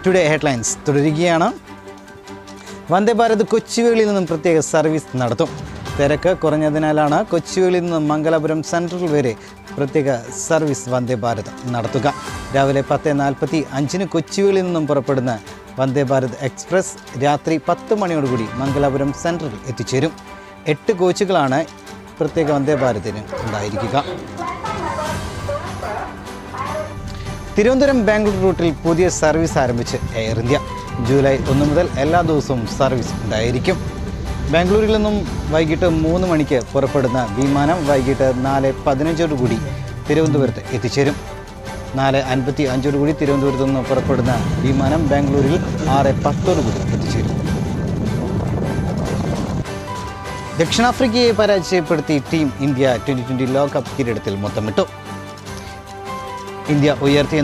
Today headlines തുടരുകയാണ്. വന്ദേ ഭാരത് കൊച്ചുവേളിയിൽ നിന്നും പ്രത്യേക സർവീസ് നടത്തും. തിരക്ക് കുറഞ്ഞതിനാലാണ് കൊച്ചുവേളിയിൽ നിന്നും മംഗലാപുരം സെൻട്രൽ വരെ പ്രത്യേക സർവീസ് വന്ദേ ഭാരത് നടത്തുക. രാവിലെ 10:45 കൊച്ചുവേളിയിൽ നിന്നും പുറപ്പെടുന്ന വന്ദേ ഭാരത് എക്സ്പ്രസ് രാത്രി 10 മണിയോടുകൂടി മംഗലാപുരം സെൻട്രലിൽ എത്തിച്ചേരും. 8 കോച്ചുകളാണ് പ്രത്യേക വന്ദേ ഭാരതിന് ഉണ്ടായിരിക്കുക. തിരുവനന്തപുരം ബാംഗ്ലൂർ റൂട്ടിൽ പുതിയ സർവീസ് ആരംഭിച്ച് എയർ ഇന്ത്യ. ജൂലൈ 1 മുതൽ എല്ലാ ദിവസവും സർവീസ് ഉണ്ടായിരിക്കും. ബാംഗ്ലൂരിൽ നിന്നും വൈകിട്ട് 3 മണിക്ക് പുറപ്പെടുന്ന വിമാനം വൈകിട്ട് 4:15 തിരുവനന്തപുരത്ത് എത്തിച്ചേരും. 4:55 തിരുവനന്തപുരത്ത് നിന്ന് പുറപ്പെടുന്ന വിമാനം ബാംഗ്ലൂരിൽ 6:10 എത്തിച്ചേരും. ദക്ഷിണാഫ്രിക്കയെ പരാജയപ്പെടുത്തി ടീം ഇന്ത്യ T20 ലോകകപ്പ് കിരീടത്തിൽ മുത്തമിട്ടു. ഇന്ത്യ ഉയർത്തിയ